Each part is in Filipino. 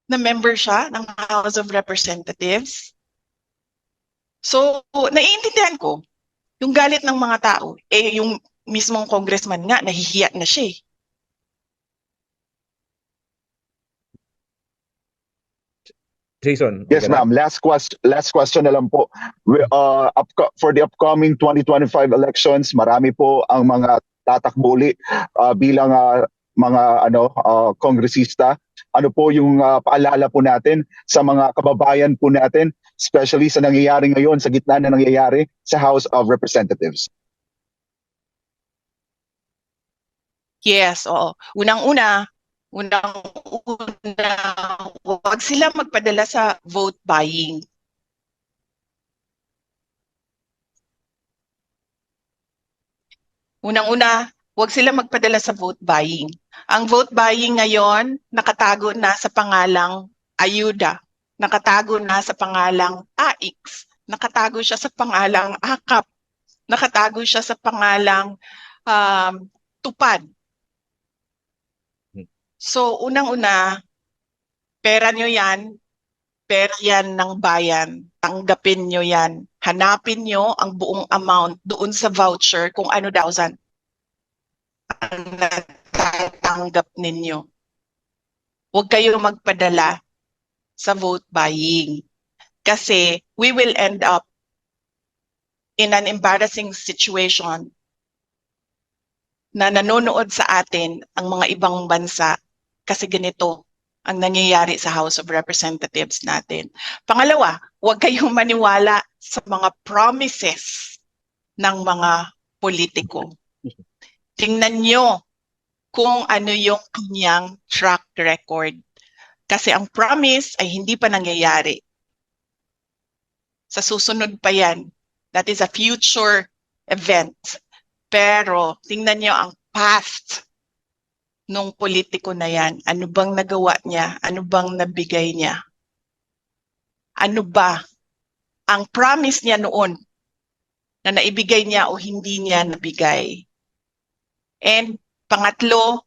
na member siya ng House of Representatives. So, naiintindihan ko yung galit ng mga tao. Yung mismong congressman nga, nahihiya na siya eh. Jason. Yes, ma'am. Last question na lang po. For the upcoming 2025 elections, marami po ang mga tatakbo uli bilang mga kongresista. Ano po yung paalala po natin sa mga kababayan po natin, especially sa nangyayari ngayon, sa gitna na nangyayari sa House of Representatives? Yes, oo. Unang-una, huwag sila magpadala sa vote buying. Unang-una, huwag sila magpadala sa vote buying. Ang vote buying ngayon, nakatago na sa pangalang ayuda, nakatago na sa pangalang AIX, nakatago siya sa pangalang AKAP, nakatago siya sa pangalang tupad. So, unang-una, pera nyo yan, pera yan ng bayan, tanggapin nyo yan. Hanapin nyo ang buong amount doon sa voucher kung ano daw ang natatanggap ninyo. Huwag kayo magpadala sa vote buying kasi we will end up in an embarrassing situation na nanonood sa atin ang mga ibang bansa kasi ganito ang nangyayari sa House of Representatives natin. Pangalawa, huwag kayong maniwala sa mga promises ng mga politiko. Tingnan nyo kung ano yung kanyang track record. Kasi ang promise ay hindi pa nangyayari. Sa susunod pa yan. That is a future event. Pero tingnan nyo ang past nung politiko na yan. Ano bang nagawa niya? Ano bang nabigay niya? Ano ba ang promise niya noon na naibigay niya o hindi niya nabigay? And pangatlo,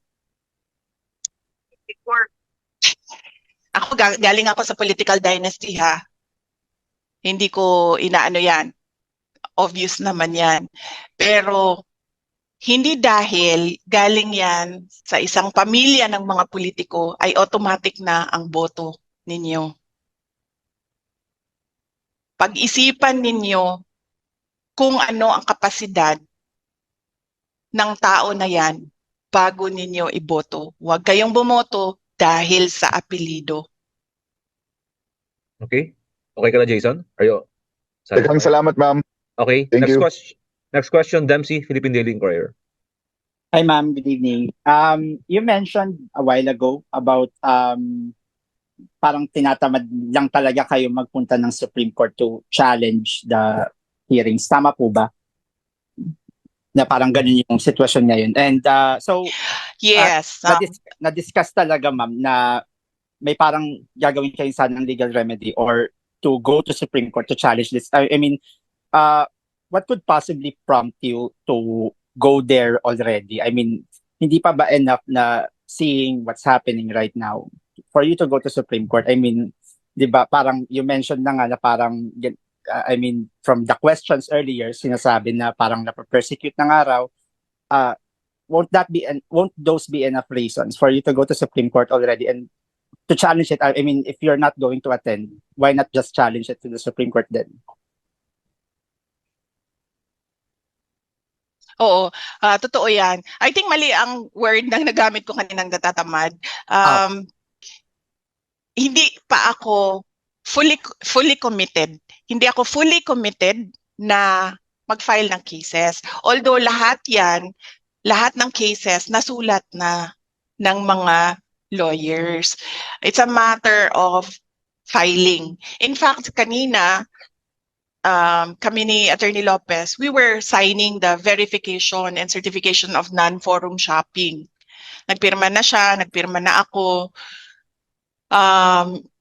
galing ako sa political dynasty ha. Hindi ko inaano yan. Obvious naman yan. Pero hindi dahil galing yan sa isang pamilya ng mga politiko ay automatic na ang boto ninyo. Pag-isipan ninyo kung ano ang kapasidad ng tao na yan bago ninyo iboto. Huwag kayong bumoto dahil sa apelido. Okay? Okay ka na, Jason? Are you? Daghang salamat, ma'am. Okay. Thank you. Next question, Dempsey, Philippine Daily Inquirer. Hi, ma'am. Good evening. You mentioned a while ago about parang tinatamad lang talaga kayo magpunta ng Supreme Court to challenge the hearings. Tama po ba? Na parang ganun yung sitwasyon ngayon. And so, yes, na-discuss talaga, ma'am, na may parang gagawin kayo sanang legal remedy or to go to Supreme Court to challenge this. I mean, what could possibly prompt you to go there already? I mean, hindi pa ba enough na seeing what's happening right now for you to go to Supreme Court? I mean, di ba, parang you mentioned na nga na parang, I mean, from the questions earlier, sinasabi na parang napapersecute na nga raw, won't those be enough reasons for you to go to Supreme Court already and to challenge it? I mean, if you're not going to attend, why not just challenge it to the Supreme Court then? Oo, totoo yan. I think mali ang word na nagamit ko kaninang natatamad. Hindi pa ako fully committed. Hindi ako fully committed na mag-file ng cases. Although lahat ng cases nasulat na ng mga lawyers. It's a matter of filing. In fact, kanina, kami ni Attorney Lopez, we were signing the verification and certification of non-forum shopping. Nagpirma na siya, nagpirma na ako.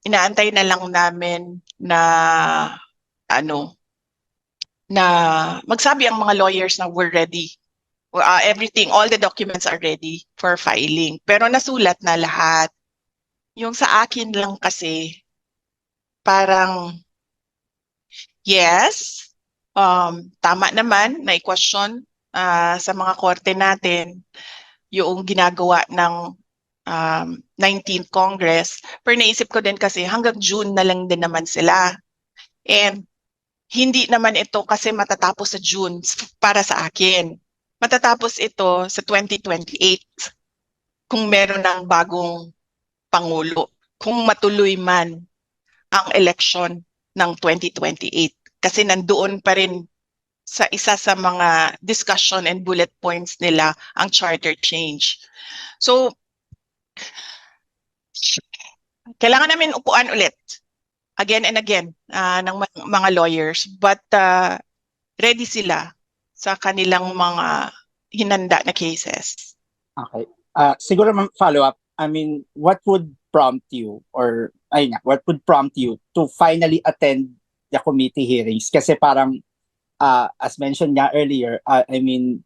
Inaantay na lang namin na na magsabi ang mga lawyers na we're ready. Everything, all the documents are ready for filing. Pero nasulat na lahat. Yung sa akin lang kasi, parang yes, tama naman na i-question sa mga korte natin yung ginagawa ng 19th Congress. Pero naisip ko din kasi hanggang June na lang din naman sila. And hindi naman ito kasi matatapos sa June para sa akin. Matatapos ito sa 2028 kung meron ng bagong Pangulo. Kung matuloy man ang election ng 2028. Kasi nandoon pa rin sa isa sa mga discussion and bullet points nila ang charter change. So, kailangan namin upuan ulit again and again ng mga lawyers, but ready sila sa kanilang mga hinanda na cases. Okay. Siguro follow up. I mean, what would prompt you what would prompt you to finally attend the committee hearings? Kasi parang as mentioned nga earlier, I mean,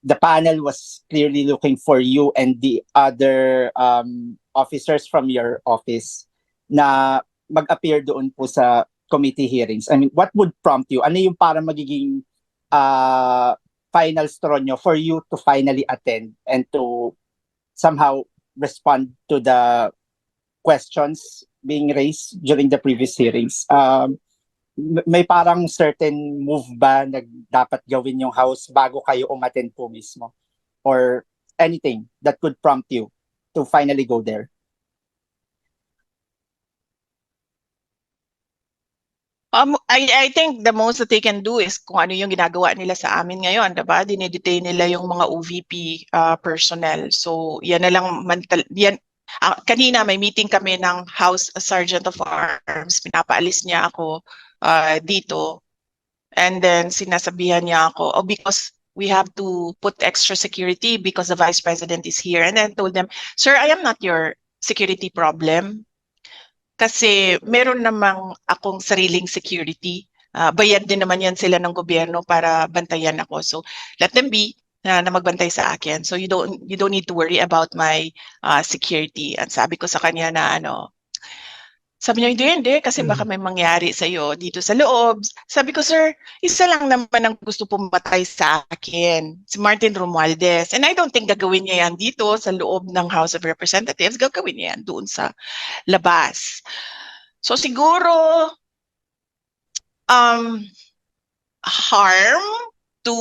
the panel was clearly looking for you and the other officers from your office na mag-appear doon po sa committee hearings. I mean, what would prompt you? Ano yung parang magiging final straw nyo for you to finally attend and to somehow respond to the questions being raised during the previous hearings? May parang certain move ba na dapat gawin yung House bago kayo umattend po mismo? Or anything that could prompt you to finally go there? I think the most that they can do is kung ano yung ginagawa nila sa amin ngayon, diba? Dinedetain nila yung mga OVP personnel. So, yan na lang, kanina may meeting kami ng House Sergeant of Arms. Pinapaalis niya ako dito. And then sinasabihan niya ako, because we have to put extra security because the Vice President is here. And then I told them, sir, I am not your security problem. Kasi meron namang akong sariling security. Bayad din naman yan sila ng gobyerno para bantayan ako. So let them be na magbantay sa akin. So you don't need to worry about my security. At sabi ko sa kanya na sabi niya, hindi, kasi baka may mangyari sa'yo dito sa loob. Sabi ko, sir, isa lang naman ang gusto pumatay sa akin, si Martin Romualdez. And I don't think gagawin niya yan dito sa loob ng House of Representatives. Gagawin niya yan doon sa labas. So siguro, harm to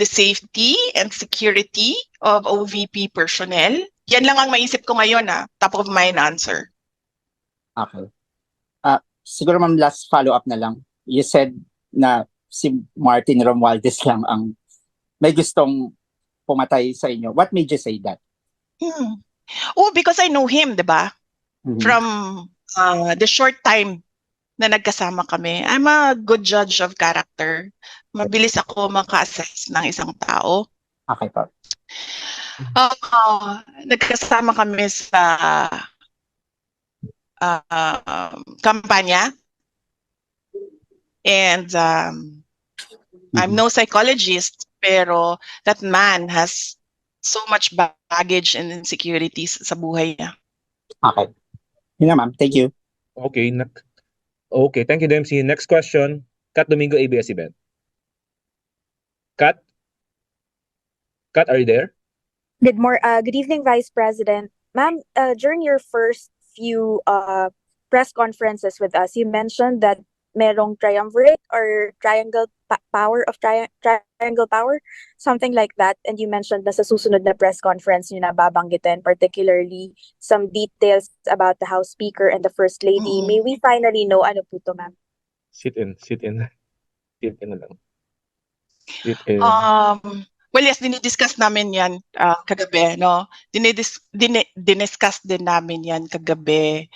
the safety and security of OVP personnel. Yan lang ang maisip ko ngayon, top of mind answer. Okay. Siguro ma'am, last follow-up na lang. You said na si Martin Romualdez lang ang may gustong pumatay sa inyo. What made you say that? Oh, because I know him, di ba? Mhm. From the short time na nagkasama kami. I'm a good judge of character. Mabilis ako maka-assess ng isang tao. Okay po. Nagkasama kami sa kampanya. And I'm no psychologist, pero that man has so much baggage and insecurities sa buhay niya. Okay. Yun na ma'am. Thank you. Okay, okay, thank you, Dempsey. Next question, Kat Domingo, ABS-CBN. Kat? Kat, are you there? Good evening, Vice President. Ma'am, during your first few press conferences with us, you mentioned that merong triumvirate or triangle power, something like that. And you mentioned na sa susunod na press conference nyo na babanggitin, particularly some details about the House Speaker and the First Lady. May we finally know ano po to, ma'am? Sit in na lang. Sit in. Well, yes, dinidiscuss namin yan kagabi, no? Diniscuss din namin yan kagabi.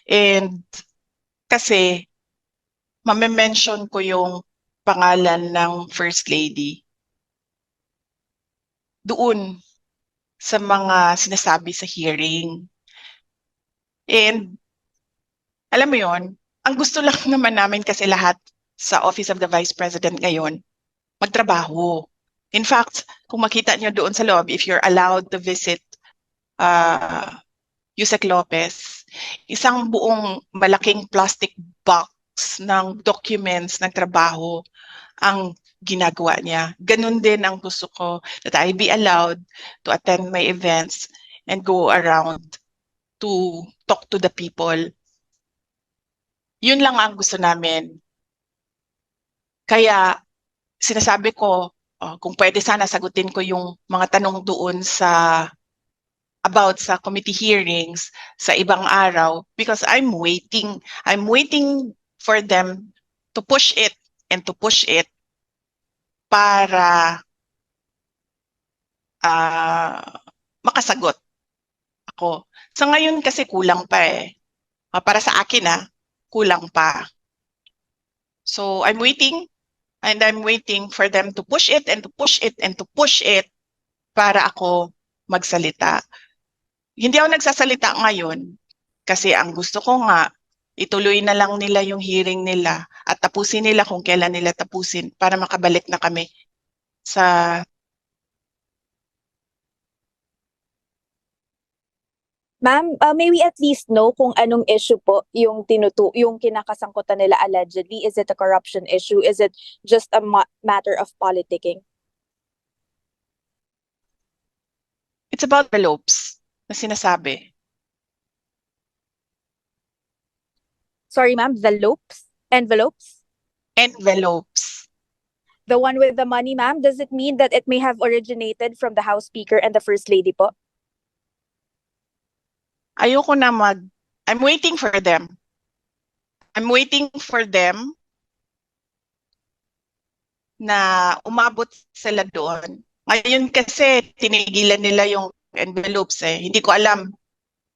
And kasi, mame-mention ko yung pangalan ng First Lady doon sa mga sinasabi sa hearing. And, alam mo yon, ang gusto lang naman namin kasi lahat sa Office of the Vice President ngayon, magtrabaho. In fact, kung makita niyo doon sa loob, if you're allowed to visit Yusek Lopez, isang buong malaking plastic box ng documents ng trabaho ang ginagawa niya. Ganun din ang gusto ko, that I be allowed to attend my events and go around to talk to the people. Yun lang ang gusto namin. Kaya sinasabi ko, kung pwede sana sagutin ko yung mga tanong doon about sa committee hearings sa ibang araw, because I'm waiting for them to push it and to push it para makasagot ako. Sa ngayon kasi kulang pa eh. Para sa akin kulang pa. So I'm waiting for them to push it and to push it and to push it para ako magsalita. Hindi ako nagsasalita ngayon kasi ang gusto ko nga, ituloy na lang nila yung hearing nila at tapusin nila kung kailan nila tapusin para makabalik na kami sa... Ma'am, may we at least know kung anong issue po yung yung kinakasangkutan nila allegedly? Is it a corruption issue? Is it just a matter of politicking? It's about envelopes na sinasabi. Sorry, ma'am, envelopes? Envelopes. The one with the money, ma'am, does it mean that it may have originated from the House Speaker and the First Lady po? Ayoko na I'm waiting for them. I'm waiting for them na umabot sila doon. Ngayon kasi tinigilan nila yung envelopes eh. Hindi ko alam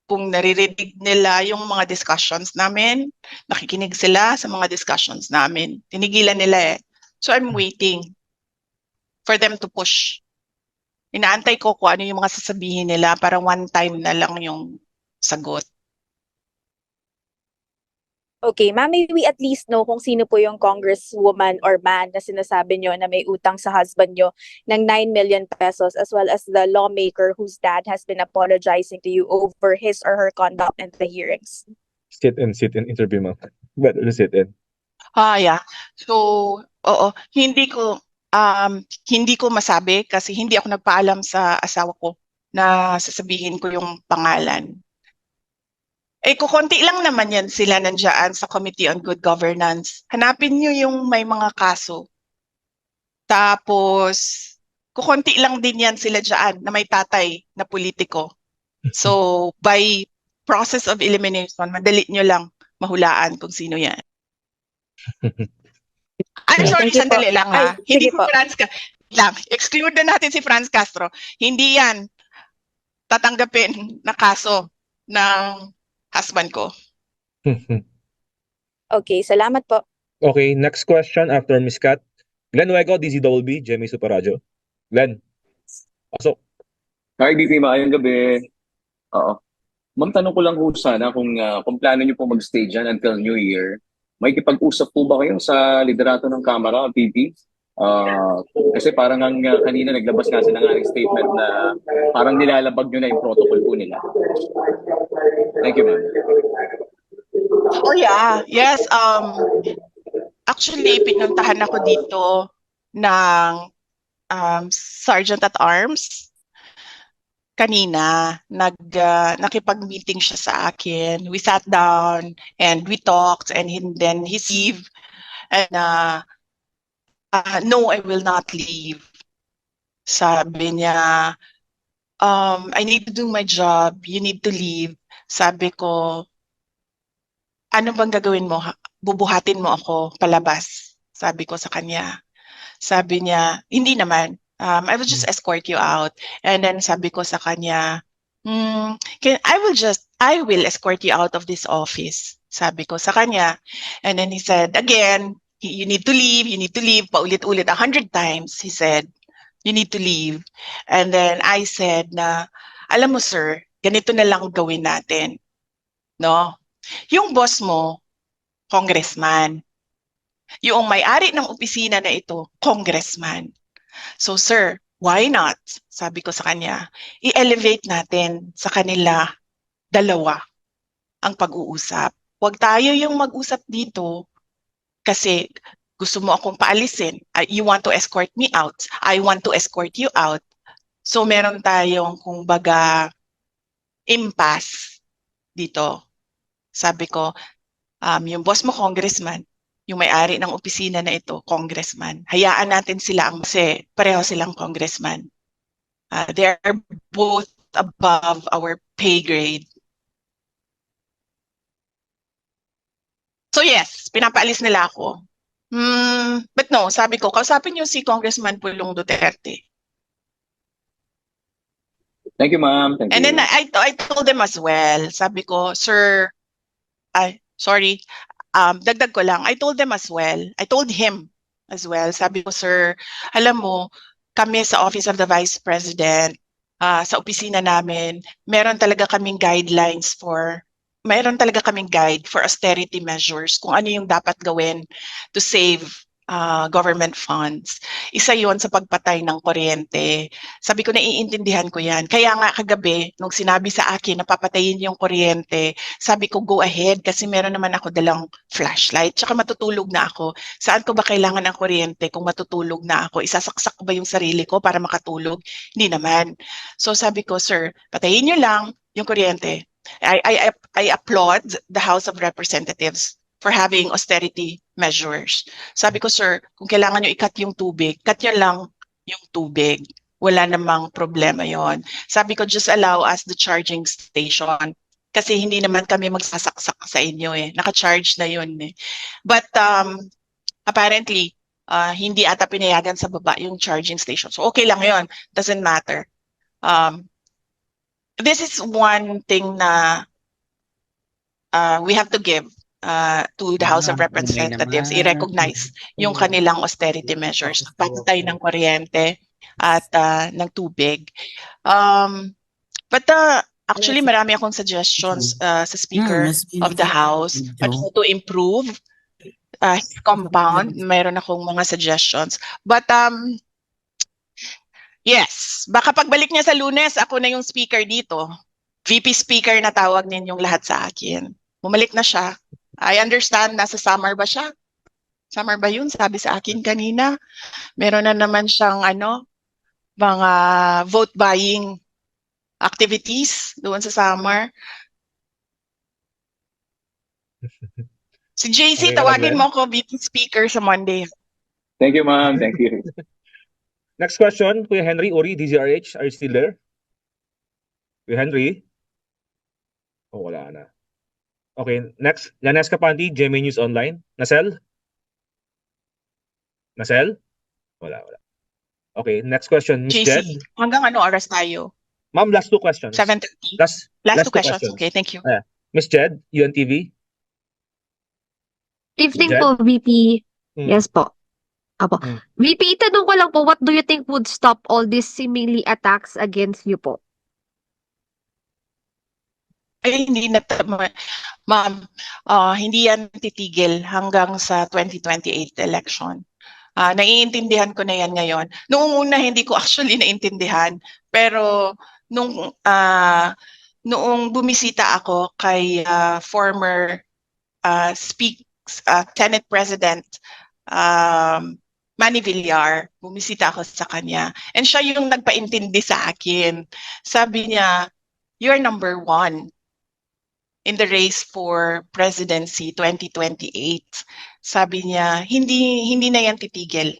kung naririnig nila yung mga discussions namin. Nakikinig sila sa mga discussions namin. Tinigilan nila eh. So I'm waiting for them to push. Inaantay ko kung ano yung mga sasabihin nila para one time na lang yung sagot. Okay, ma'am, may we at least know kung sino po yung congresswoman or man na sinasabi nyo na may utang sa husband nyo ng 9 million pesos, as well as the lawmaker whose dad has been apologizing to you over his or her conduct in the hearings? Sit in interview, ma'am. Better sit in. Yeah. So, hindi ko masabi kasi hindi ako nagpaalam sa asawa ko na sasabihin ko yung pangalan. Kukunti lang naman yan sila nandiyan sa Committee on Good Governance. Hanapin nyo yung may mga kaso. Tapos, kukunti lang din yan sila dyan na may tatay na politiko. So, by process of elimination, madali nyo lang mahulaan kung sino yan. Sorry, sandali lang ha. Hindi si Franz exclude na natin si Franz Castro. Hindi yan tatanggapin na kaso ng husband ko. Okay, salamat po. Okay, next question after Ms. Kat. Glenn Huego, DZWB, Jemmy Superadio. Glenn, pasok. Hi, BP, maayong gabi. Oo. Ma'am, tanong ko lang po sana kung plano niyo po mag-stay dyan until New Year. May kipag-usap po ba kayo sa liderato ng Kamara, PP? Kasi parang kanina naglabas nga sila ng statement na parang nilalabag nyo na yung protocol po nila. Thank you, ma'am. Oh yeah, yes. Actually, pinuntahan ako dito ng Sergeant at Arms. Kanina, nakipag-meeting siya sa akin. We sat down and we talked and then he leave. And no, I will not leave. Sabi niya, I need to do my job. You need to leave. Sabi ko, ano bang gagawin mo? Bubuhatin mo ako palabas. Sabi ko sa kanya. Sabi niya, hindi naman. I will just escort you out. And then sabi ko sa kanya, I will escort you out of this office. Sabi ko sa kanya. And then he said, again, you need to leave, paulit-ulit 100 times. He said, you need to leave. And then I said na, alam mo sir, ganito na lang gawin natin. No? Yung boss mo, congressman. Yung may-ari ng opisina na ito, congressman. So sir, why not? Sabi ko sa kanya, i-elevate natin sa kanila dalawa ang pag-uusap. Huwag tayo yung mag-usap dito kasi gusto mo akong paalisin. You want to escort me out. I want to escort you out. So meron tayong kumbaga impasse dito. Sabi ko, yung boss mo congressman, yung may-ari ng opisina na ito, congressman. Hayaan natin sila kasi pareho silang congressman. They are both above our pay grade. So yes, pinapaalis nila ako. But no, sabi ko, kausapin niyo si Congressman Pulong Duterte. Thank you, ma'am. Thank And you. then I told them as well, sabi ko, sir, sorry, dagdag ko lang, I told them as well, I told him as well, sabi ko, sir, alam mo, kami sa Office of the Vice President, sa opisina namin, meron talaga kaming guide for austerity measures, kung ano yung dapat gawin to save government funds. Isa yon sa pagpatay ng kuryente. Sabi ko, naiintindihan ko yan. Kaya nga kagabi, nung sinabi sa akin na papatayin yung kuryente, sabi ko, go ahead kasi meron naman ako dalang flashlight. Tsaka matutulog na ako. Saan ko ba kailangan ng kuryente kung matutulog na ako? Isasaksak ko ba yung sarili ko para makatulog? Hindi naman. So sabi ko, sir, patayin nyo lang yung kuryente. I applaud the House of Representatives for having austerity measures. Sabi ko, sir, kung kailangan nyo i-cut yung tubig, cut nyo lang yung tubig. Wala namang problema yon. Sabi ko, just allow us the charging station. Kasi hindi naman kami magsasaksak sa inyo eh. Naka-charge na yun eh. But apparently, hindi ata pinayagan sa baba yung charging station. So okay lang yon. Doesn't matter. This is one thing na we have to give to the House of Representatives. I-recognize yung kanilang austerity measures. Patay ng kuryente at ng tubig. But actually, marami akong suggestions sa Speaker of the House on how to improve his compound. Mayroon akong mga suggestions. But yes, baka pagbalik niya sa Lunes, ako na yung speaker dito. VP Speaker na tawag ninyong lahat sa akin. Bumalik na siya. I understand, nasa summer ba siya? Summer ba yun? Sabi sa akin kanina. Meron na naman siyang mga vote buying activities doon sa summer. Si JC, Okay, tawagin Glenn. mo ko VP Speaker sa Monday. Thank you, ma'am. Thank you. Next question, Kuya Henry Uri, DZRH, are you still there? Kuya Henry? Oh, wala na. Okay, next, Lanes Kapanti, GMA News Online. Nasel? Nasel? Wala. Okay, next question, Miss Jed. JC, hanggang ano oras tayo? Ma'am, last two questions. 7:30? Last Last two two questions. questions. Okay, thank you. Miss Jed, UNTV. Evening Jen? po, VP. Hmm. Yes po. Apo. Hmm. VP, tanong ko lang po, what do you think would stop all these seemingly attacks against you po? Ay, hindi na, ma'am, hindi yan titigil hanggang sa 2028 election. Naiintindihan ko na yan ngayon. Noong una, hindi ko actually naintindihan. Pero noong bumisita ako kay former Senate President Manny Villar, bumisita ako sa kanya. And siya yung nagpaintindi sa akin. Sabi niya, you're number 1 in the race for presidency 2028. Sabi niya, hindi na yan titigil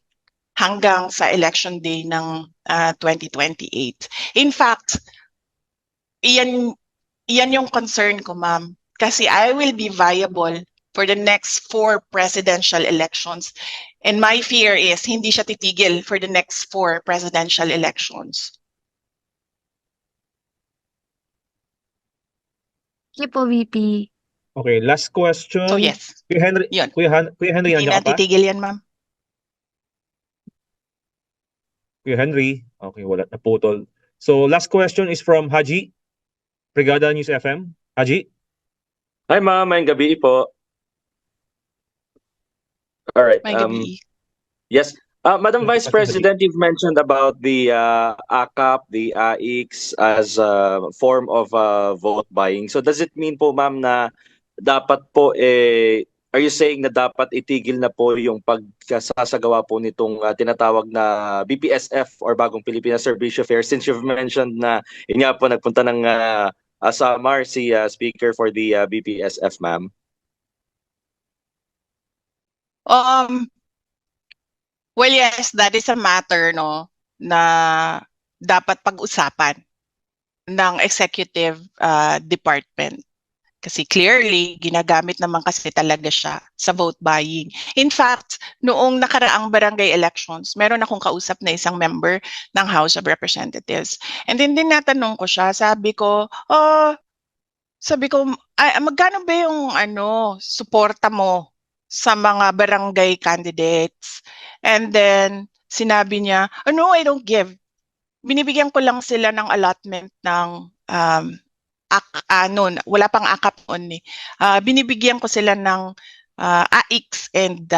hanggang sa election day ng 2028. In fact, iyan yung concern ko, ma'am. Kasi I will be viable for the next 4 presidential elections. And my fear is hindi siya titigil for the next 4 presidential elections. Sige po, VP. Okay, last question. So yes, Kuya Henry, yun. Kuya Henry, Hindi nandiyan na ka pa? titigil yan, ma'am. Kuya Henry, okay, wala, naputol. So last question is from Haji, Brigada News FM. Haji? Hi ma'am, mayang gabi po. All right. May gabi. Yes, Madam Vice Question, President, you've mentioned about the AKAP, the AIX as a form of vote buying. So does it mean po, ma'am, na dapat po, are you saying na dapat itigil na po yung pagkasasagawa po nitong tinatawag na BPSF or Bagong Pilipinas Servicio Fair, since you've mentioned na yun nga po nagpunta ng Samar si Speaker for the BPSF, ma'am? Well, yes, that is a matter, no, na dapat pag-usapan ng executive department. Kasi clearly, ginagamit naman kasi talaga siya sa vote buying. In fact, noong nakaraang barangay elections, meron akong kausap na isang member ng House of Representatives. And then natanong ko siya, sabi ko, magkano ba yung suporta mo sa mga barangay candidates? And then sinabi niya, no, I don't give. Binibigyan ko lang sila ng allotment ng wala pang AKAP noon eh. Binibigyan ko sila ng AIX and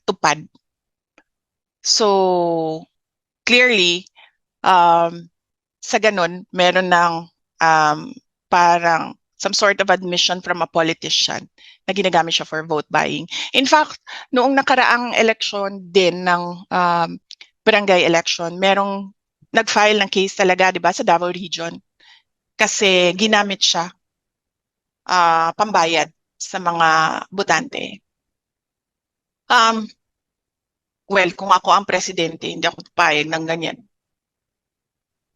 tupad. So clearly sa ganun meron ng parang some sort of admission from a politician na ginagamit siya for vote buying. In fact, noong nakaraang election din ng barangay election, merong nag-file ng case talaga, di ba, sa Davao Region. Kasi ginamit siya pambayad sa mga botante. Well, kung ako ang presidente, hindi ako papayag ng ganyan.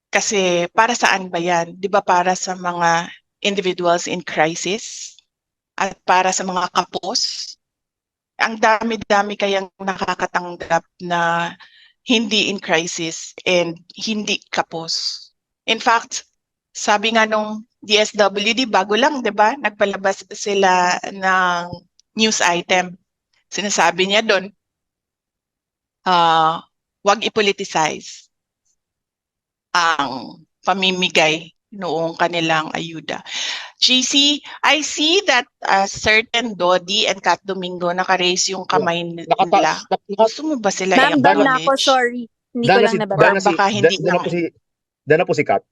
Kasi para saan ba yan? Di ba para sa mga individuals in crisis at para sa mga kapos? Ang dami-dami kayang nakakatanggap na hindi in crisis and hindi kapos. In fact, sabi nga nung DSWD, bago lang, di ba? Nagpalabas sila ng news item. Sinasabi niya doon, wag i-politicize ang pamimigay noong kanilang ayuda. GC, I see that certain Dodi and Kat Domingo naka-raise yung kamay nila. Gusto mo ba sila Ma'am, done na ako, i-acknowledge? sorry. Hindi ko lang nababa. Baka hindi lang. Done na po si Kat.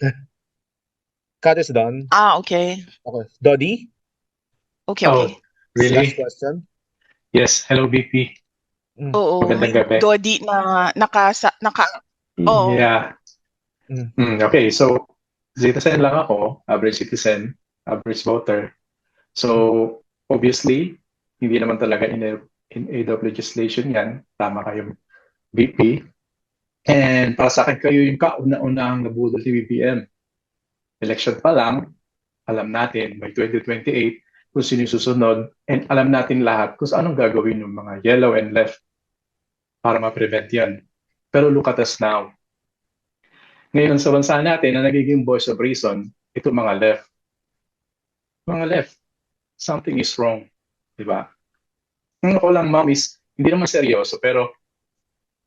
Kat is done. Okay. Okay. Dodi? Okay. Oh, really? Last question. Yes. Hello, BP. Oo. Magandang gabi. Dodi na oo. Yeah. Okay, so citizen lang ako, average citizen, average voter. So obviously, hindi naman talaga in aid of legislation yan. Tama kayo, BP. And para sa akin kayo yung kauna-unahang nabudol ni BBM. Election pa lang, alam natin by 2028 kung sino yung susunod, and alam natin lahat kung anong gagawin ng mga yellow and left para ma-prevent yan. Pero look at us now. Ngayon sa bansa natin na nagiging voice of reason, ito mga left. Mga left, something is wrong. Diba? Ang ako lang, ma'am, is hindi naman seryoso, pero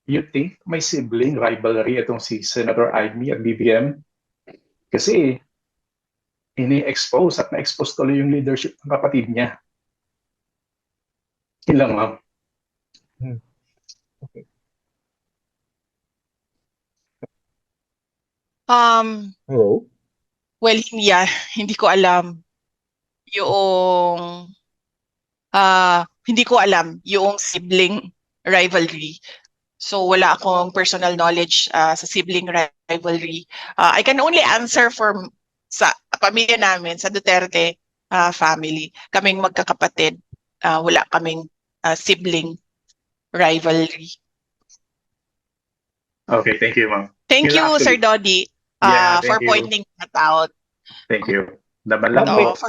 you think may sibling rivalry itong si Senator Amy at BBM? Kasi ini-expose at na-expose tuloy yung leadership ng kapatid niya. Yun lang, ma'am. Okay. Hello? Well, hindi ko alam yung hindi ko alam yung sibling rivalry. So wala akong personal knowledge sa sibling rivalry. I can only answer for sa pamilya namin, sa Duterte family. Kaming magkakapatid, wala kaming sibling rivalry. Okay, thank you, ma'am. Thank you, Actually, Sir Dodi, yeah, for thank you. pointing that out. Thank you. Naman lang No, po.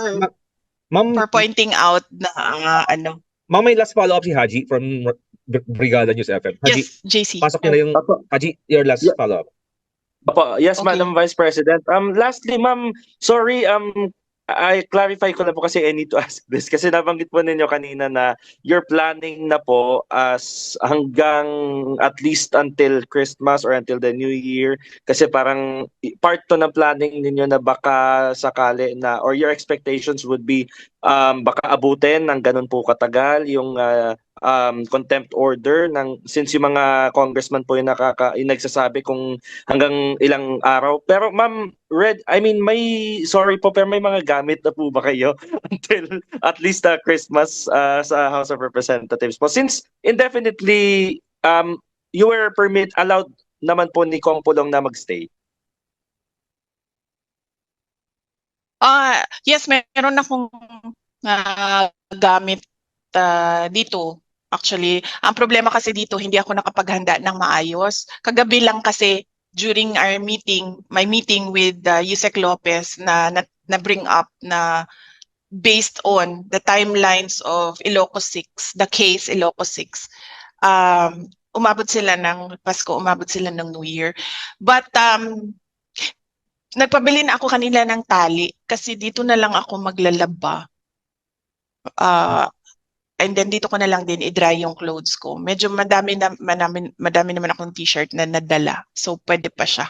Ma'am, for pointing out na ma'am, may last follow-up si Haji from Brigada News FM. Haji, yes, JC. pasok niyo na yung Haji, your last Yeah. follow-up. Yes, Okay. Madam Vice President. Lastly, ma'am, sorry, I clarify ko na po kasi I need to ask this kasi nabanggit po ninyo kanina na you're planning na po as hanggang at least until Christmas or until the New Year kasi parang part to ng planning ninyo na baka sakali na or your expectations would be baka abutin ng ganun po katagal yung contempt order since yung mga congressman po yung nagsasabi kung hanggang ilang araw. Pero ma'am, sorry po, pero may mga gamit na po ba kayo until at least Christmas sa House of Representatives po? Since indefinitely you were allowed naman po ni Kong Pulong na magstay. Yes, meron akong gamit dito. Actually, ang problema kasi dito, hindi ako nakapaghanda ng maayos. Kagabi lang kasi during our meeting, my meeting with Yusek Lopez na bring up na based on the timelines of Ilocos 6, the case Ilocos 6. Umabot sila ng Pasko, umabot sila ng New Year. But nagpabili na ako kanila ng tali kasi dito na lang ako maglalaba. And then dito ko na lang din i-dry yung clothes ko. Medyo madami naman akong t-shirt na nadala. So pwede pa siya.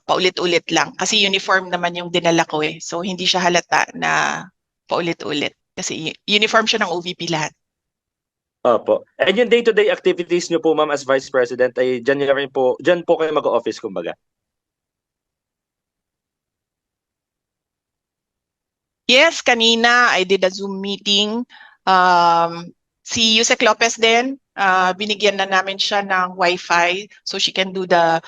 Paulit-ulit lang. Kasi uniform naman yung dinala ko eh. So hindi siya halata na paulit-ulit. Kasi uniform siya ng OVP lahat. Opo. And yung day-to-day activities niyo po, ma'am, as Vice President, ay dyan po kayo mag-office, kumbaga? Yes, kanina I did a Zoom meeting. Si Yusek Lopez din, binigyan na namin siya ng Wi-Fi so she can do the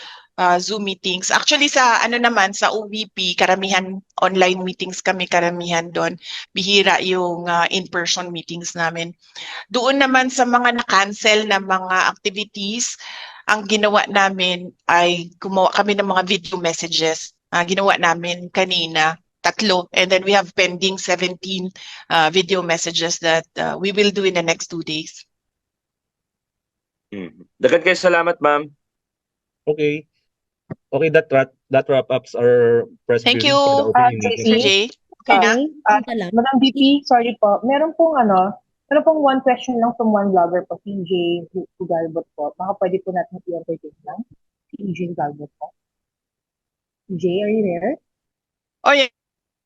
Zoom meetings. Actually sa sa OVP, karamihan online meetings kami, karamihan doon. Bihira yung in-person meetings namin. Doon naman sa mga na-cancel na mga activities, ang ginawa namin ay gumawa kami ng mga video messages. Ginawa namin kanina. 3, and then we have pending 17 video messages that we will do in the next 2 days. Dagan kayo salamat, ma'am. Okay. Okay, that wrap ups our press Thank briefing you, for the opening Mr. meeting. J. Okay na? Madam VP, sorry po. Meron pong one question lang from one vlogger po, si EJ Galbot po. Baka pwede po natin i-entertain lang. Si EJ Galbot po. EJ, are you there? Oh, yeah.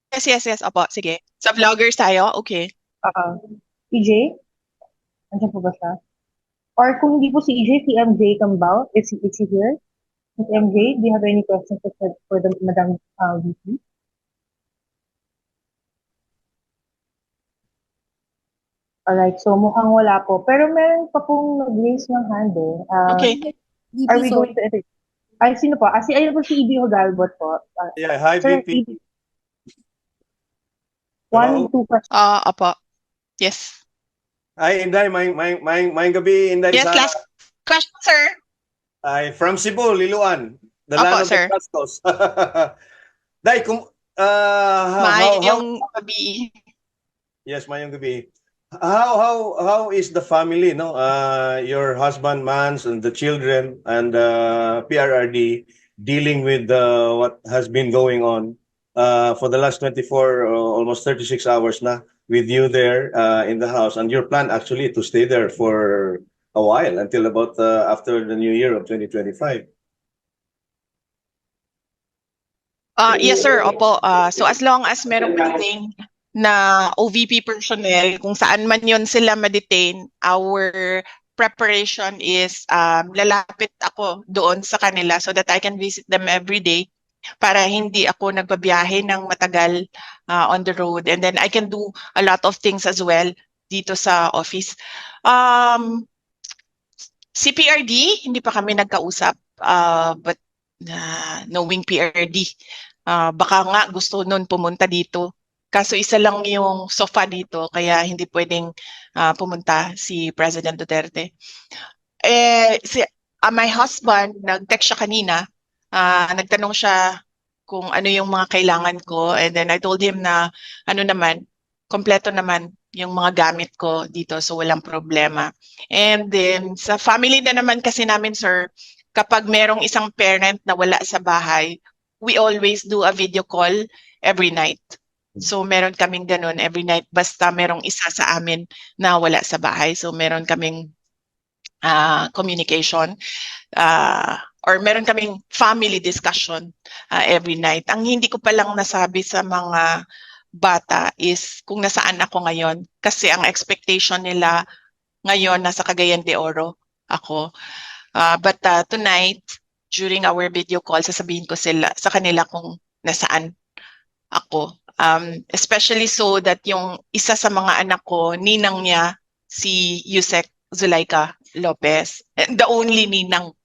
Yes. Opo, sige. Sa vloggers tayo? Okay. EJ? Andiyan po ba siya? Or kung hindi po si EJ, si MJ Cambao, is he here? Ms. MJ, do you have any questions for the Madam VP? Alright, so mukhang wala po. Pero meron pa pong nag-raise ng hand eh. Okay. Are we going to edit? Ay, sino po? Ayun po si EB Galbot po. Yeah, hi Sir, VP. EB. 1, 2 questions. Opo. Yes. Ay, Inday, may gabi, Inday. Yes, last question, sir. Ay, from Cebu, Liloan. The Opo, land of sir. the Pastos. Day, Mayong gabi. Yes, mayong gabi. How is the family, no? Your husband, Mans, and the children, and PRRD dealing with what has been going on for the last 24, almost 36 hours na with you there in the house, and your plan actually to stay there for a while until about after the new year of 2025. Yes, sir. Opo. So as long as merong detain na OVP personnel, kung saan man yon sila ma-detain, our preparation is lalapit ako doon sa kanila so that I can visit them every day para hindi ako nagbabiyahe ng matagal on the road. And then I can do a lot of things as well dito sa office. CPRD, hindi pa kami nagkausap, but knowing PRD, baka nga gusto nun pumunta dito. Kaso isa lang yung sofa dito, kaya hindi pwedeng pumunta si President Duterte. My husband, nag-text siya kanina, nagtanong siya kung ano yung mga kailangan ko, and then I told him na kompleto naman yung mga gamit ko dito, so walang problema. And then sa family na naman kasi namin, sir, kapag merong isang parent na wala sa bahay, we always do a video call every night. So meron kaming ganun every night, basta merong isa sa amin na wala sa bahay. So meron kaming communication or meron kaming family discussion every night. Ang hindi ko pa lang nasabi sa mga bata is kung nasaan ako ngayon. Kasi ang expectation nila Ngayon, nasa Cagayan de Oro ako. But tonight, during our video call, sasabihin ko sa kanila kung nasaan ako. Especially so that yung isa sa mga anak ko, ninang niya, si Yusek Zulaika Lopez. The only ninang.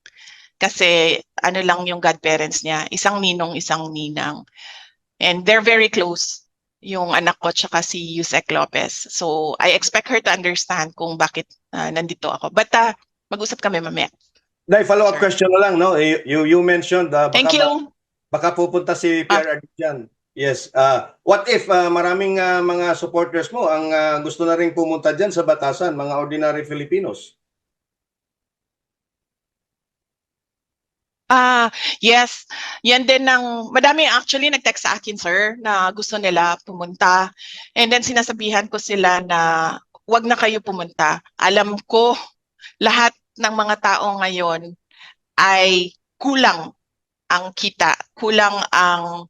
Kasi ano lang yung godparents niya. Isang ninong, isang ninang. And they're very close, yung anak ko tsaka si Yusek Lopez. So I expect her to understand kung bakit nandito ako. But mag-usap kami mamaya. Day, follow-up Sure. question na lang, no? You mentioned, Thank you. baka pupunta si PRRD dyan. Yes. What if maraming mga supporters mo ang gusto na rin pumunta dyan sa Batasan, mga ordinary Filipinos? Yes. Yan din madami actually nag-text sa akin, sir, na gusto nila pumunta. And then sinasabihan ko sila na wag na kayo pumunta. Alam ko lahat ng mga tao ngayon ay kulang ang kita, kulang ang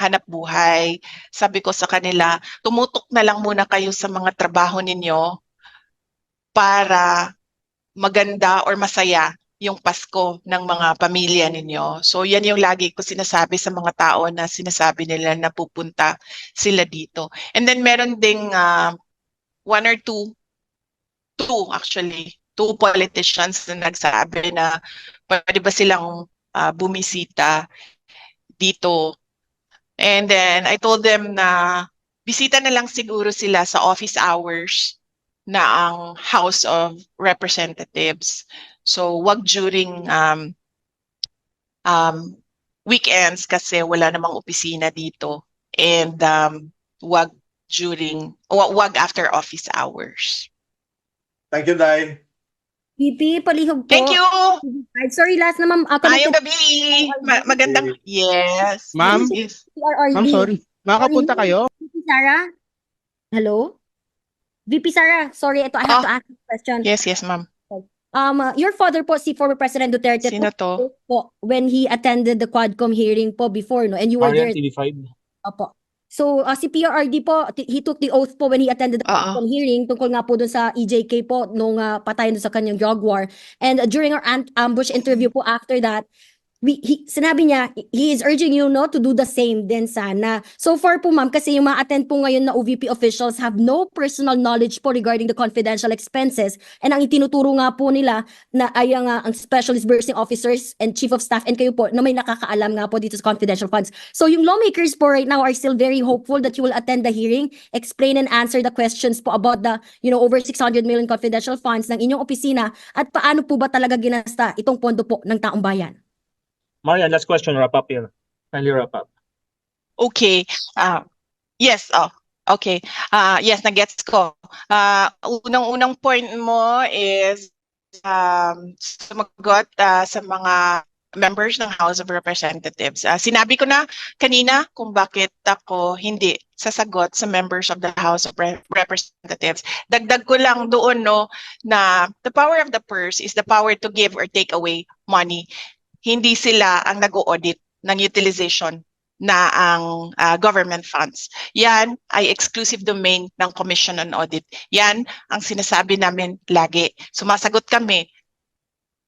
hanap buhay. Sabi ko sa kanila, tumutok na lang muna kayo sa mga trabaho ninyo para maganda or masaya yung Pasko ng mga pamilya ninyo. So yan yung lagi ko sinasabi sa mga tao na sinasabi nila na pupunta sila dito. And then meron ding one or two politicians na nagsabi na pwede ba silang bumisita dito. And then I told them na bisita na lang siguro sila sa office hours na ang House of Representatives. So wag during weekends kasi wala namang opisina dito. And wag after office hours. Thank you, Day. VP, palihog po. Thank you. Sorry, last na ma'am. Ayong gabi. Magandang. Yes. Ma'am? Yes. PRRD. Ma'am, sorry. Makapunta kayo? VP Sara? Hello? VP Sara, sorry, I have to ask a question. Yes, ma'am. Your father po, si former President Duterte Sino to? po, when he attended the Quadcom hearing po before, no? And you were there. TV5. Opo. So, si PRRD po, he took the oath po when he attended the Quadcom hearing tungkol nga po dun sa EJK po nung patay dun sa kanyang Jaguar. And during our ambush interview po after that, sinabi niya, he is urging you to do the same din sana. So far po ma'am, kasi yung ma-attend po ngayon na OVP officials have no personal knowledge po regarding the confidential expenses. And ang itinuturo nga po nila na ay ang specialist bursing officers and chief of staff and kayo po na may nakakaalam nga po dito sa confidential funds. So yung lawmakers po right now are still very hopeful that you will attend the hearing, explain and answer the questions po about the over 600 million confidential funds ng inyong opisina at paano po ba talaga ginasta itong pondo po ng taong bayan. Marian, last question, wrap up here. Kindly wrap up. Okay. Yes. Okay. Yes, nagets ko. Unang point mo is sumagot sa mga members ng House of Representatives. Sinabi ko na kanina kung bakit ako hindi sasagot sa members of the House of Representatives. Dagdag ko lang doon na the power of the purse is the power to give or take away money. Hindi sila ang nag-audit ng utilization na ang government funds. Yan ay exclusive domain ng Commission on Audit. Yan ang sinasabi namin lagi. Sumasagot kami,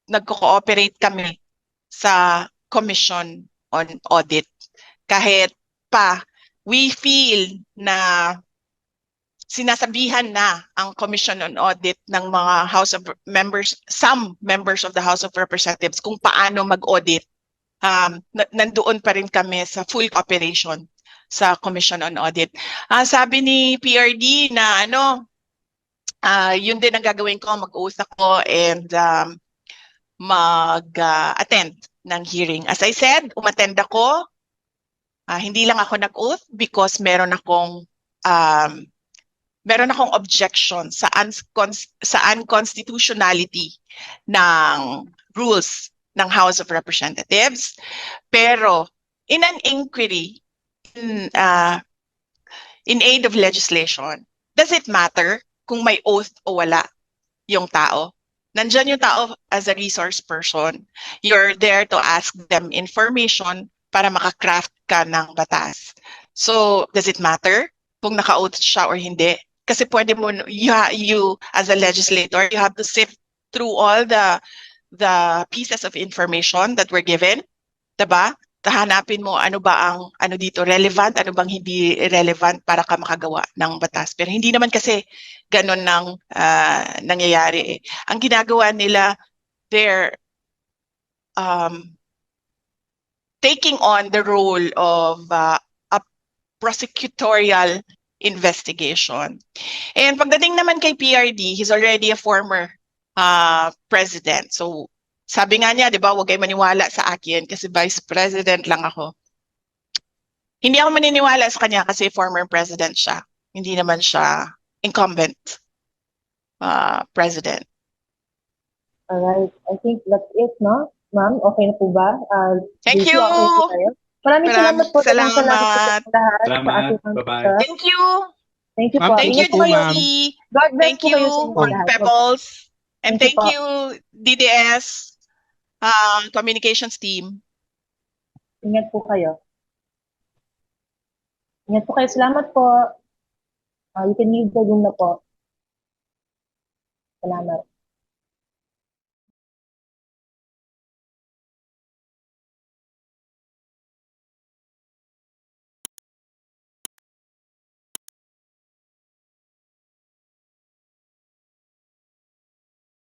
nagko-cooperate kami sa Commission on Audit. Kahit pa we feel na sinasabihan na ang Commission on Audit ng mga some members of the House of Representatives kung paano mag-audit. Nandoon pa rin kami sa full cooperation sa Commission on Audit. Sabi ni PRD na yun din ang gagawin ko, mag-oath ako and mag-attend ng hearing. As I said, umattend ako. Hindi lang ako nag-oath because meron akong objection sa unconstitutionality ng rules ng House of Representatives. Pero in an inquiry in aid of legislation, does it matter kung may oath o wala yung tao? Nandyan yung tao as a resource person. You're there to ask them information para makakraft ka ng batas. So, does it matter kung naka-oath siya or hindi? Kasi pwede mo, you as a legislator, you have to sift through all the pieces of information that were given, diba? Hanapin mo ano ba ang ano dito relevant, ano bang hindi relevant para ka makagawa ng batas. Pero hindi naman kasi ganun nang nangyayari. Ang ginagawa nila, they're taking on the role of a prosecutorial investigation. And pagdating naman kay PRD, he's already a former president. So sabi nga niya, di ba, huwag kayo maniwala sa akin kasi vice president lang ako. Hindi ako maniniwala sa kanya kasi former president siya. Hindi naman siya incumbent president. Alright, I think that's it, no? Ma'am, okay na po ba? Thank you! Okay po tayo? Maraming salamat po. Salamat. Salamat po sa lahat. Salamat. Sa ating Bye-bye. mga- Thank you! Thank you Ma'am, po. Thank Ingat you, po kayo. ma'am. God bless Thank po kayo sa you, inyo lahat. Pebbles. And Thank thank you you, DDS communications team. Ingat po kayo. Ingat po kayo. Salamat po. You can leave the room na po. Salamat.